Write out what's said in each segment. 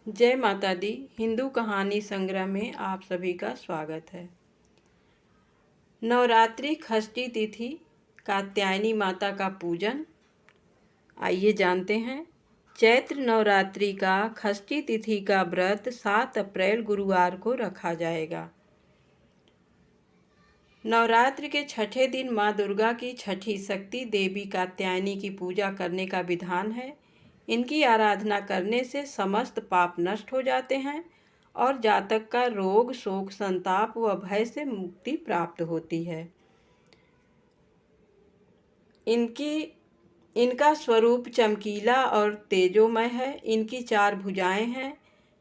जय माता दी। हिंदू कहानी संग्रह में आप सभी का स्वागत है। नवरात्रि षष्ठी तिथि कात्यायनी माता का पूजन। आइए जानते हैं। चैत्र नवरात्रि का षष्ठी तिथि का व्रत 7 अप्रैल गुरुवार को रखा जाएगा। नवरात्रि के छठे दिन माँ दुर्गा की छठी शक्ति देवी कात्यायनी की पूजा करने का विधान है। इनकी आराधना करने से समस्त पाप नष्ट हो जाते हैं और जातक का रोग, शोक, संताप व भय से मुक्ति प्राप्त होती है। इनका स्वरूप चमकीला और तेजोमय है। इनकी 4 भुजाएं हैं।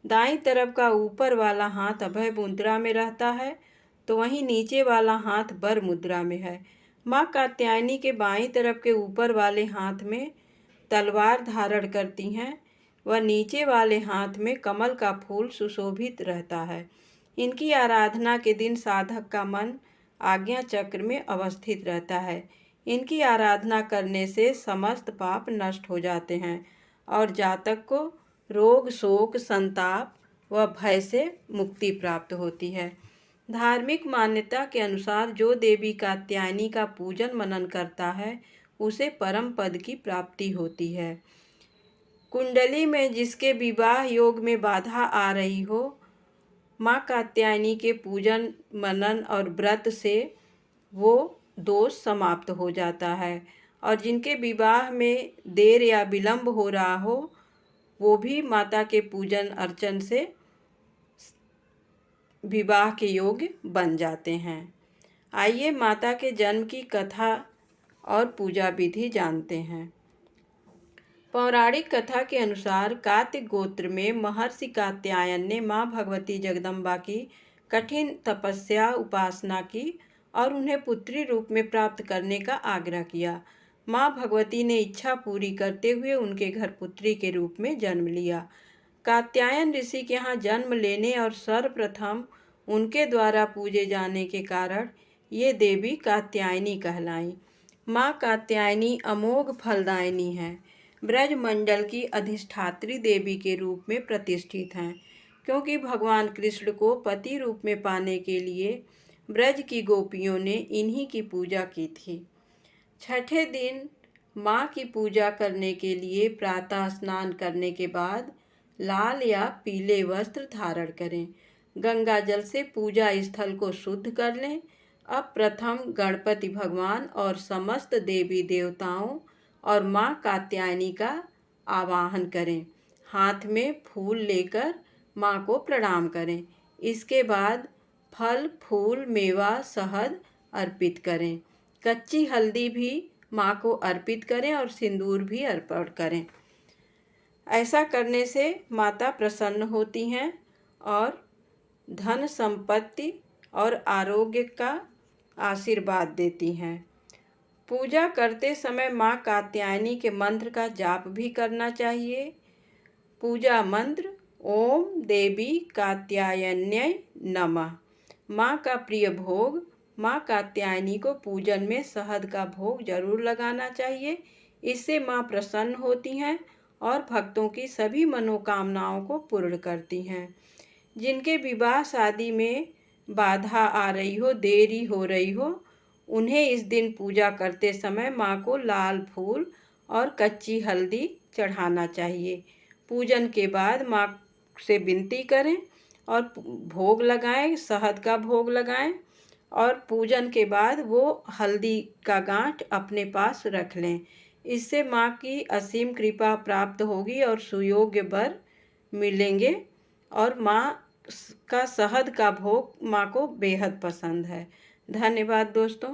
दाईं तरफ का ऊपर वाला हाथ अभय मुद्रा में रहता है, तो वहीं नीचे वाला हाथ बर मुद्रा में है। माँ कात्यायनी के बाईं तरफ के ऊपर वाले हाथ में तलवार धारण करती हैं व नीचे वाले हाथ में कमल का फूल सुशोभित रहता है। इनकी आराधना के दिन साधक का मन आज्ञा चक्र में अवस्थित रहता है। इनकी आराधना करने से समस्त पाप नष्ट हो जाते हैं और जातक को रोग, शोक, संताप व भय से मुक्ति प्राप्त होती है। धार्मिक मान्यता के अनुसार जो देवी कात्यायनी का पूजन मनन करता है उसे परम पद की प्राप्ति होती है। कुंडली में जिसके विवाह योग में बाधा आ रही हो, माँ कात्यायनी के पूजन, मनन और व्रत से वो दोष समाप्त हो जाता है। और जिनके विवाह में देर या विलंब हो रहा हो, वो भी माता के पूजन अर्चन से विवाह के योग्य बन जाते हैं। आइए माता के जन्म की कथा और पूजा विधि जानते हैं। पौराणिक कथा के अनुसार कात्य गोत्र में महर्षि कात्यायन ने माँ भगवती जगदम्बा की कठिन तपस्या उपासना की और उन्हें पुत्री रूप में प्राप्त करने का आग्रह किया। माँ भगवती ने इच्छा पूरी करते हुए उनके घर पुत्री के रूप में जन्म लिया। कात्यायन ऋषि के यहाँ जन्म लेने और सर्वप्रथम उनके द्वारा पूजे जाने के कारण ये देवी कात्यायनी कहलाई। माँ कात्यायनी अमोघ फलदायिनी है। ब्रजमंडल की अधिष्ठात्री देवी के रूप में प्रतिष्ठित हैं, क्योंकि भगवान कृष्ण को पति रूप में पाने के लिए ब्रज की गोपियों ने इन्हीं की पूजा की थी। छठे दिन माँ की पूजा करने के लिए प्रातः स्नान करने के बाद लाल या पीले वस्त्र धारण करें। गंगा जल से पूजा स्थल को शुद्ध कर लें। अब प्रथम गणपति भगवान और समस्त देवी देवताओं और माँ कात्यायनी का आवाहन करें। हाथ में फूल लेकर माँ को प्रणाम करें। इसके बाद फल, फूल, मेवा, शहद अर्पित करें। कच्ची हल्दी भी माँ को अर्पित करें और सिंदूर भी अर्पण करें। ऐसा करने से माता प्रसन्न होती हैं और धन, संपत्ति और आरोग्य का आशीर्वाद देती हैं। पूजा करते समय माँ कात्यायनी के मंत्र का जाप भी करना चाहिए। पूजा मंत्र: ओम देवी कात्यायन्यै नमः। माँ का प्रिय भोग: माँ कात्यायनी को पूजन में शहद का भोग जरूर लगाना चाहिए। इससे माँ प्रसन्न होती हैं और भक्तों की सभी मनोकामनाओं को पूर्ण करती हैं। जिनके विवाह शादी में बाधा आ रही हो, देरी हो रही हो, उन्हें इस दिन पूजा करते समय माँ को लाल फूल और कच्ची हल्दी चढ़ाना चाहिए। पूजन के बाद माँ से विनती करें और भोग लगाएं, शहद का भोग लगाएं और पूजन के बाद वो हल्दी का गांठ अपने पास रख लें। इससे माँ की असीम कृपा प्राप्त होगी और सुयोग्य वर मिलेंगे। और माँ का शहद का भोग माँ को बेहद पसंद है। धन्यवाद दोस्तों।